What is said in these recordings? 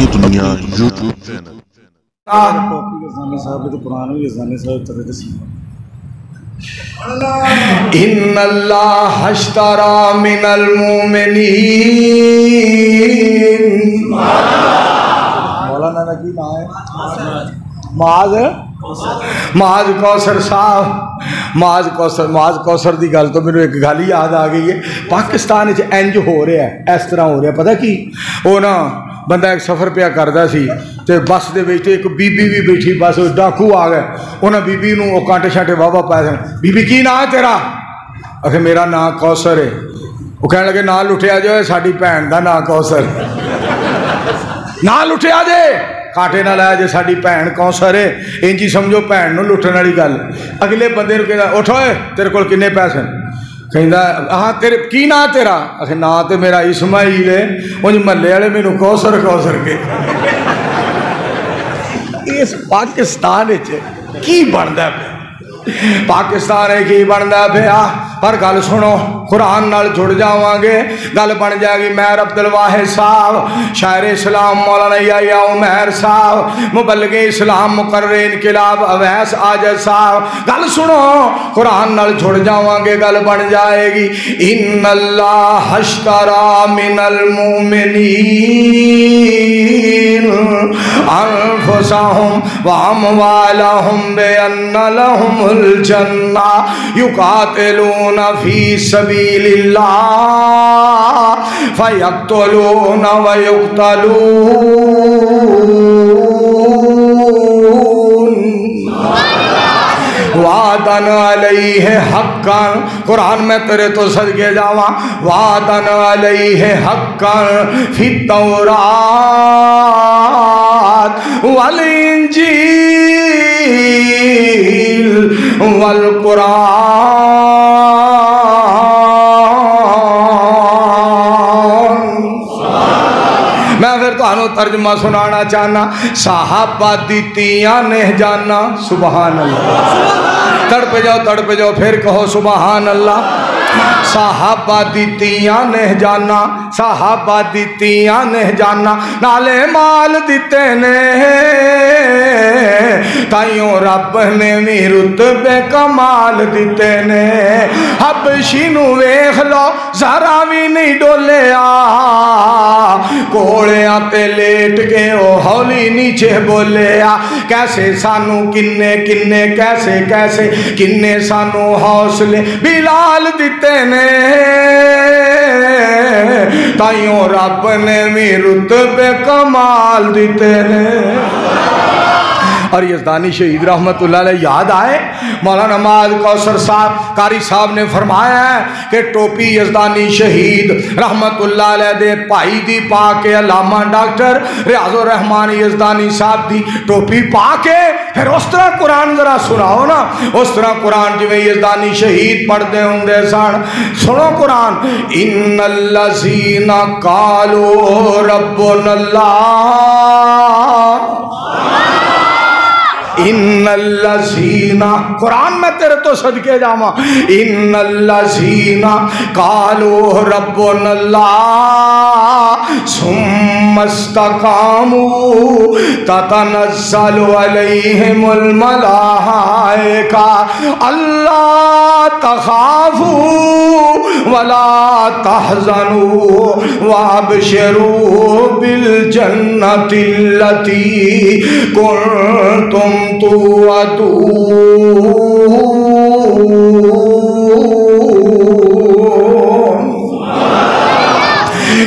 اسلامی دنیا YouTube channel ان اللہ اشترى من المؤمنین مولانا نے کی نام ہے معاذ کوثر صاحب معاذ کوثر دی گل تو میرے ایک گل یاد آ گئی ہے پاکستان وچ انج ہو رہا ہے اس طرح ہو رہا ہے پتہ کی وہ نا بندہ ایک سفر پیا کردا سی تے بس دے وچ ایک بی بی بھی بیٹھی بس ڈاکو آ گئے انہاں بی بی نوں کانٹے شانٹے واہ پائے سن بی بی کی نام ہے تیرا آکھے میرا نام کوثر ہے وہ کہنے لگے نہ لٹیا جائے ساڈی بھین دا نام کوثر نہ لٹیا جے کانٹے نہ لایا جے ساڈی بھین کوثر ہے انجی سمجھو بھین نوں لٹن والی گل اگلے بندے نوں کہندا اٹھ اوئے تیرے کول کنے پیسے کہندا ہاں تیرے کی نام تیرا آکھے نام تے میرا اسماعیل ہے اونج محلے والے مینوں کوثر کے اس پاکستان وچ کی بندا پیا پاکستان ہے کی بندا پیا پر گل سنو قرآن نال جڑ جاواں گے گل بن جائے گی مہر عبد الواحد صاحب شاعر اسلام مولانا یحییٰ عمیر صاحب مبلغ اسلام مقرر انقلاب اویس عاجز صاحب گل سنو قرآن نال جڑ جاواں گے گل بن جائے گی ان اللہ اشترى من المؤمنین انفسهم واموالهم بان لهم الجنہ یقاتلون فی سبیل اللہ فیقتلون ویقتلون وعدن علیہ حقا قرآن میں تیرے تو صدقے جاواں وعدن علیہ حقا فی التوراۃ والانجیل والقرآن میں پھر تو ترجمہ سنانا چاہنا صحابہ دیتیاں نے جانا سبحان اللہ تڑپ جاؤ پھر کہو سبحان اللہ صحابہ دیتیاں نے جانا صحابہ دیتیاں نے جانا نالے مال دیتے نے تائیوں رب نے بھی رتبے کمال دیتے نے حبشی نو ویکھ لو ذرا بھی نہیں ڈولیا کوڑیاں تے لیٹ کے او ہولی نیچے بولیا کیسے سانو کنے کیسے کنے سانو حوصلے بلال دیتے نے تائیوں رب نے بھی رتبے کمال دیتے نے اور یزدانی شہید رحمت اللہ علیہ یاد آئے مولانا معاذ کوثر صاحب قاری صاحب نے فرمایا ہے کہ ٹوپی یزدانی شہید رحمت اللہ علیہ دے پائی دی پا کے علامہ ڈاکٹر ریاض الرحمان یزدانی صاحب دی ٹوپی پا کے پھر اس طرح قرآن ذرا سناؤ نا اس طرح قرآن جو یزدانی شہید پڑھ دے ہوں دے سان سنو قرآن ان الذین قالوا ربنا اللہ ان الذین قرآن میں تیرے تو صدقے جاواں ان الذین قالوا ربنا اللہ ثم استقاموا تتنزل علیہم الملائکہ اللہ تخافوا ولا تحزنوا وابشروا بالجنة التي كنتم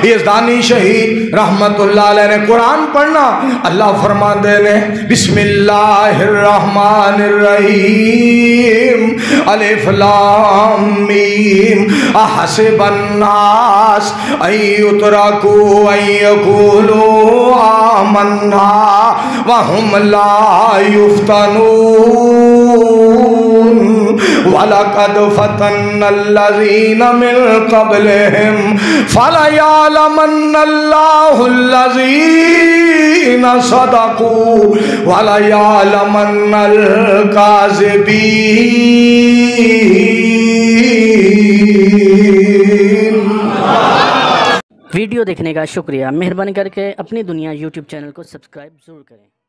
یزدانی شہید رحمت اللہ علیہ نے قرآن پڑھنا اللہ فرما دے نے بسم اللہ الرحمن الرحیم الف لام میم احسب الناس ان یترکوا ان یقولوا آمنا وهم لا یفتنون وَلَقَدْ فَتَنَّ الَّذِينَ مِن قَبْلِهِمْ فَلَيَعْلَمَنَّ اللَّهُ الَّذِينَ صَدَقُوا وَلَيَعْلَمَنَّ الْكَاذِبِينَ ویڈیو دیکھنے کا شکریہ۔ مہربانی کر کے اپنی دنیا یوٹیوب چینل کو سبسکرائب ضرور کریں۔